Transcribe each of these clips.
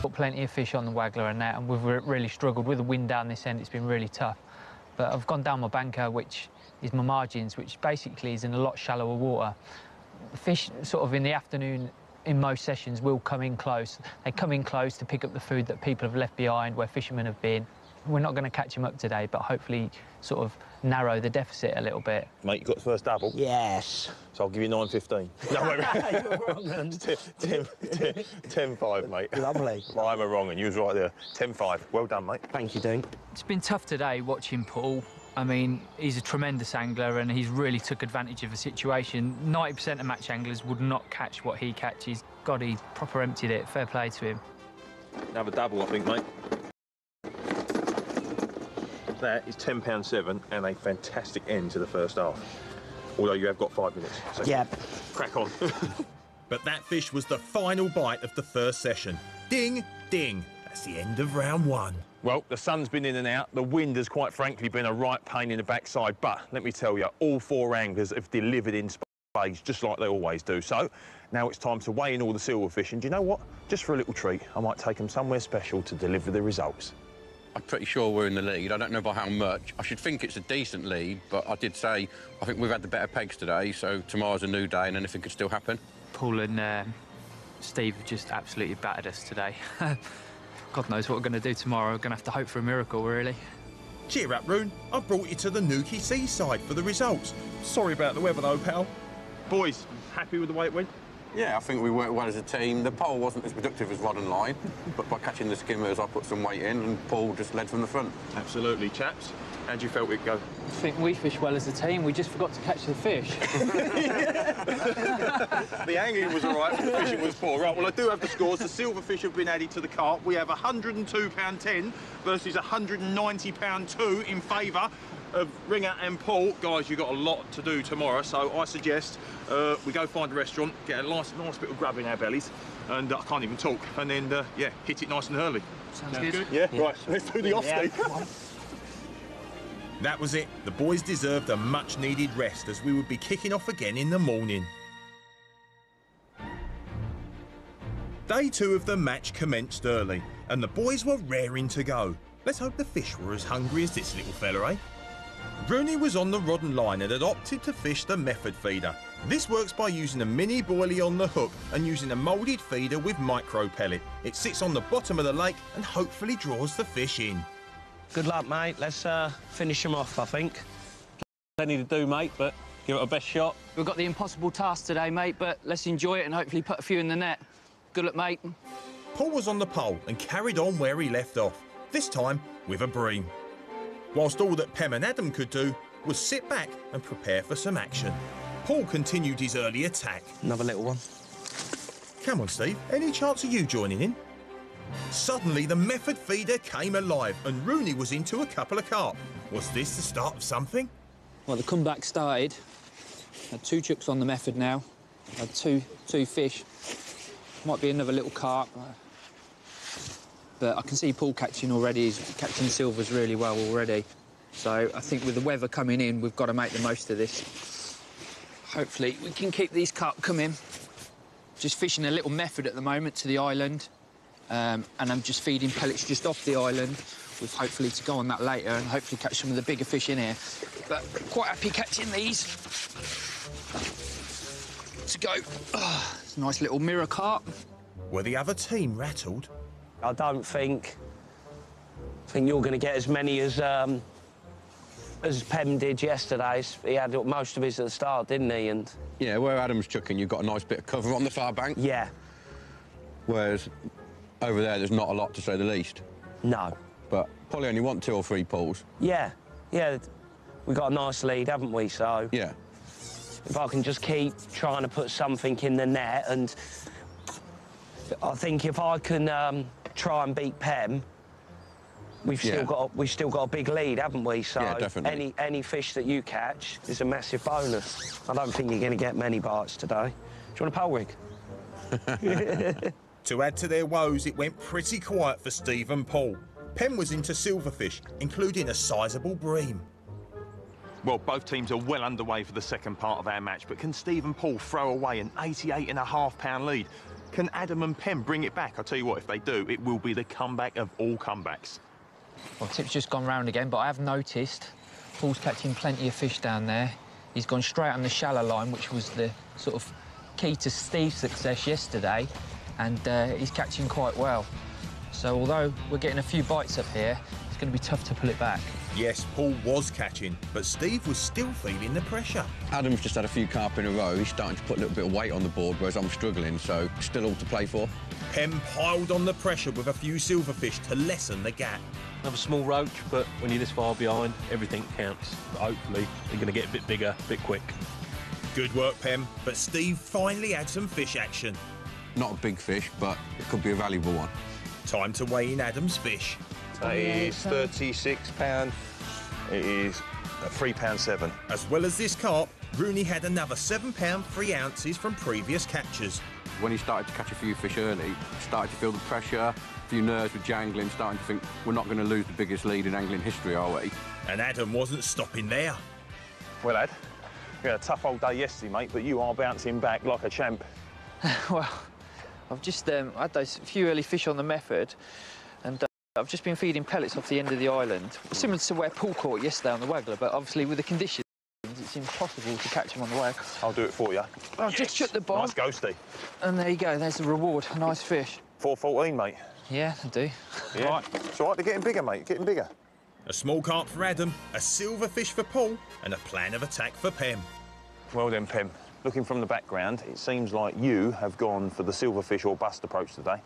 Got plenty of fish on the waggler and that, and we've really struggled with the wind down this end. It's been really tough. But I've gone down my banker, which is my margins, which basically is in a lot shallower water. The fish, sort of in the afternoon, in most sessions, will come in close. They come in close to pick up the food that people have left behind, where fishermen have been. We're not going to catch them up today, but hopefully sort of narrow the deficit a little bit. Mate, you got the first double? Yes. So I'll give you 9.15. No, wait, wait. 10.5, mate. Lovely. Well, I'm a wrong, and you was right there. 10.5. Well done, mate. Thank you, Dean. It's been tough today watching Paul. I mean, he's a tremendous angler and he's really took advantage of the situation. 90% of match anglers would not catch what he catches. God, he proper emptied it. Fair play to him. Another double, I think, mate. That is £10.7 and a fantastic end to the first half. Although you have got 5 minutes. So yeah. Crack on. But that fish was the final bite of the first session. Ding, ding. That's the end of round 1. Well, the sun's been in and out. The wind has, quite frankly, been a right pain in the backside. But let me tell you, all 4 anglers have delivered in spades, just like they always do. So now it's time to weigh in all the silverfish. And do you know what? Just for a little treat, I might take them somewhere special to deliver the results. I'm pretty sure we're in the lead. I don't know by how much. I should think it's a decent lead, but I did say I think we've had the better pegs today, so tomorrow's a new day and anything could still happen. Paul and Steve have just absolutely battered us today. God knows what we're going to do tomorrow. We're going to have to hope for a miracle, really. Cheer up, Rune. I've brought you to the Newquay seaside for the results. Sorry about the weather, though, pal. Boys, happy with the way it went? Yeah, I think we worked well as a team. The pole wasn't as productive as rod and line, but by catching the skimmers, I put some weight in and Paul just led from the front. Absolutely, chaps. How do you felt it go? I think we fished well as a team. We just forgot to catch the fish. The angling was all right, but the fishing was poor. Right, well, I do have the scores. The silverfish have been added to the cart. We have £102.10 versus £190.2 in favour of Ringer and Paul. Guys, you've got a lot to do tomorrow, so I suggest we go find a restaurant, get a nice bit of grub in our bellies, and I can't even talk, and then, yeah, hit it nice and early. Sounds good. Yeah, right, let's do the off-ski. That was it. The boys deserved a much-needed rest as we would be kicking off again in the morning. Day 2 of the match commenced early, and the boys were raring to go. Let's hope the fish were as hungry as this little fella, eh? Rooney was on the rod and line and had opted to fish the method feeder. This works by using a mini boilie on the hook and using a moulded feeder with micro pellet. It sits on the bottom of the lake and hopefully draws the fish in. Good luck, mate. Let's finish them off, I think. Plenty to do, mate, but give it a best shot. We've got the impossible task today, mate, but let's enjoy it and hopefully put a few in the net. Good luck, mate. Paul was on the pole and carried on where he left off, this time with a bream. Whilst all that Pem and Adam could do was sit back and prepare for some action. Paul continued his early attack. Another little one. Come on, Steve. Any chance of you joining in? Suddenly, the method feeder came alive and Rooney was into a couple of carp. Was this the start of something? Well, the comeback started. Had 2 chooks on the method now. Had two fish. Might be another little carp. But I can see Paul catching already. He's catching silvers really well already. So I think with the weather coming in, we've got to make the most of this. Hopefully we can keep these carp coming. Just fishing a little method at the moment to the island. And I'm just feeding pellets just off the island with hopefully to go on that later and hopefully catch some of the bigger fish in here. But quite happy catching these. To go. Oh, it's a nice little mirror carp. Were the other team rattled? I don't think you're going to get as many as Pem did yesterday. He had most of his at the start, didn't he? And Yeah, where Adam's chucking, you've got a nice bit of cover on the far bank. yeah, Whereas over there's not a lot, to say the least. no, But probably only want 2 or 3 pulls. yeah, we got a nice lead, haven't we? So Yeah. if I can just keep trying to put something in the net, and I think if I can try and beat Pem, we've still got a big lead, haven't we? So Yeah, definitely. any fish that you catch is a massive bonus. I don't think you're going to get many bites today. Do you want a pole rig? To add to their woes, it went pretty quiet for Steve and Paul. Pem was into silverfish, including a sizable bream. Well, both teams are well underway for the second part of our match, but can Steve and Paul throw away an £88.5 lead? Can Adam and Pem bring it back? I'll tell you what, if they do, it will be the comeback of all comebacks. Well, Tip's just gone round again, but I have noticed Paul's catching plenty of fish down there. He's gone straight on the shallow line, which was the sort of key to Steve's success yesterday, and he's catching quite well. So although we're getting a few bites up here, it's going to be tough to pull it back. Yes, Paul was catching, but Steve was still feeling the pressure. Adam's just had a few carp in a row. He's starting to put a little bit of weight on the board, whereas I'm struggling, so still all to play for. Pem piled on the pressure with a few silverfish to lessen the gap. Another small roach, but when you're this far behind, everything counts. But hopefully, they're going to get a bit bigger, a bit quick. Good work, Pem, but Steve finally had some fish action. Not a big fish, but it could be a valuable one. Time to weigh in Adam's fish. That is £36. It is £3.7. As well as this carp, Rooney had another £7 3 ounces from previous catches. When he started to catch a few fish early, started to feel the pressure, a few nerves were jangling, starting to think we're not going to lose the biggest lead in angling history, are we? And Adam wasn't stopping there. Well, Ad, we had a tough old day yesterday, mate, but you are bouncing back like a champ. Well, I've just had those few early fish on the method, and I've just been feeding pellets off the end of the island, similar to where Paul caught yesterday on the waggler, but obviously with the conditions, it's impossible to catch him on the waggler. I'll do it for you. I've just shut the bomb. Nice ghosty. And there you go, there's the reward, a nice fish. 4.14, mate. Yeah, I do. Yeah. Right. It's all right, they're getting bigger, mate, getting bigger. A small carp for Adam, a silverfish for Paul, and a plan of attack for Pem. Well then, Pem, looking from the background, it seems like you have gone for the silverfish or bust approach today.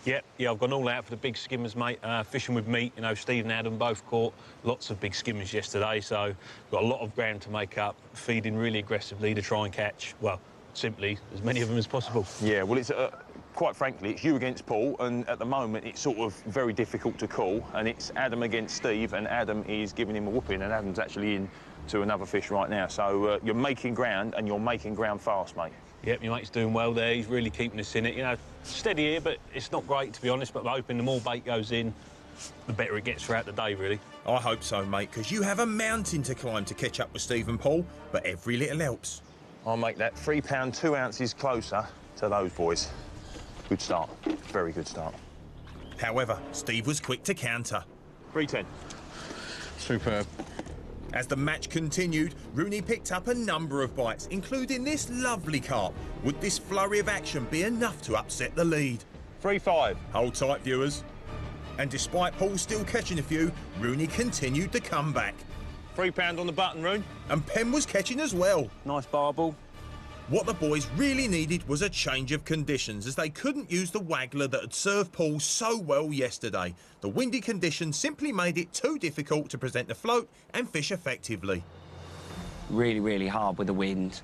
Yeah, I've gone all out for the big skimmers, mate. Fishing with meat, you know, Steve and Adam both caught lots of big skimmers yesterday, so got a lot of ground to make up, feeding really aggressively to try and catch, well, simply as many of them as possible. Yeah, well, it's quite frankly, it's you against Paul, and at the moment it's sort of very difficult to call, and it's Adam against Steve, and Adam is giving him a whooping, and Adam's actually in to another fish right now. So you're making ground, and you're making ground fast, mate. Yep, your mate's doing well there. He's really keeping us in it. You know, steady here, but it's not great, to be honest, but we're hoping the more bait goes in, the better it gets throughout the day, really. I hope so, mate, because you have a mountain to climb to catch up with Steve and Paul, but every little helps. I'll make that £3 2 ounces closer to those boys. Good start. Very good start. However, Steve was quick to counter. 3.10. Superb. As the match continued, Rooney picked up a number of bites, including this lovely carp. Would this flurry of action be enough to upset the lead? 3.5. Hold tight, viewers. And despite Paul still catching a few, Rooney continued the comeback. £3 on the button, Roon. And Pem was catching as well. Nice barbel. What the boys really needed was a change of conditions, as they couldn't use the waggler that had served Paul so well yesterday. The windy conditions simply made it too difficult to present the float and fish effectively. Really, really hard with the wind.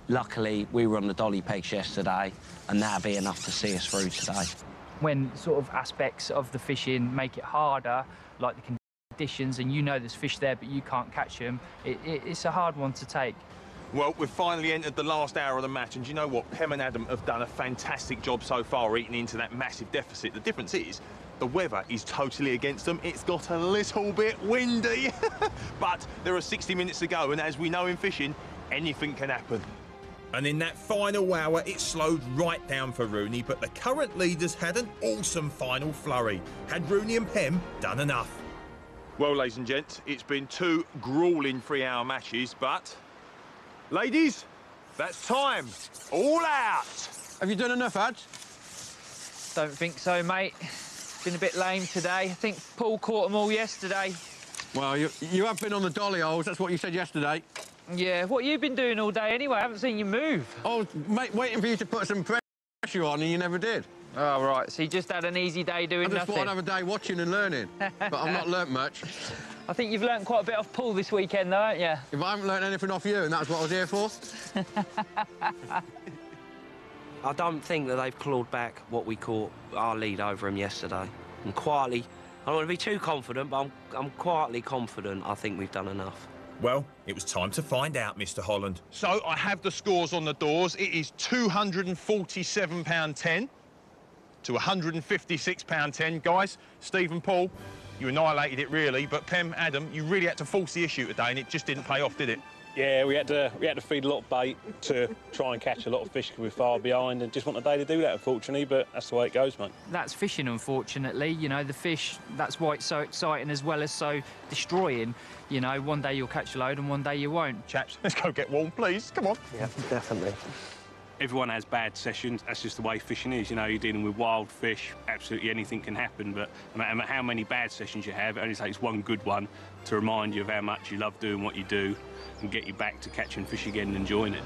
Luckily, we were on the dolly pegs yesterday, and that'll be enough to see us through today. When sort of aspects of the fishing make it harder, like the conditions, and you know there's fish there but you can't catch them, it's a hard one to take. Well, we've finally entered the last hour of the match, and do you know what? Pem and Adam have done a fantastic job so far, eating into that massive deficit. The difference is, the weather is totally against them. It's got a little bit windy, but there are 60 minutes to go, and as we know in fishing, anything can happen. And in that final hour, it slowed right down for Rooney, but the current leaders had an awesome final flurry. Had Rooney and Pem done enough? Well, ladies and gents, it's been 2 gruelling 3-hour matches, but... ladies, that's time. All out. Have you done enough, Ads? Don't think so, mate. Been a bit lame today. I think Paul caught them all yesterday. Well, you have been on the dolly holes, that's what you said yesterday. Yeah, what you been doing all day anyway? I haven't seen you move. I was waiting for you to put some pressure on, and you never did. Oh, right, so you just had an easy day doing I just nothing. thought I'd have a day watching and learning, but I've not learnt much. I think you've learnt quite a bit off Paul this weekend, though, haven't you? If I haven't learnt anything off you, and that's what I was here for. I don't think that they've clawed back what we caught our lead over them yesterday. And quietly, I don't want to be too confident, but I'm quietly confident I think we've done enough. Well, it was time to find out, Mr. Holland. So I have the scores on the doors. It is £247.10 to £156.10. Guys, Steve and Paul, you annihilated it, really, but Pem, Adam, you really had to force the issue today, and it just didn't pay off, did it? Yeah, we had to feed a lot of bait to try and catch a lot of fish because we're far behind and just want a day to do that, unfortunately, but that's the way it goes, mate. That's fishing, unfortunately. You know, the fish, that's why it's so exciting as well as so destroying. You know, one day you'll catch a load and one day you won't. Chaps, let's go get warm, please. Come on. Yeah, definitely. Everyone has bad sessions. That's just the way fishing is. You know, you're dealing with wild fish. Absolutely anything can happen. But no matter how many bad sessions you have, it only takes one good one to remind you of how much you love doing what you do and get you back to catching fish again and enjoying it.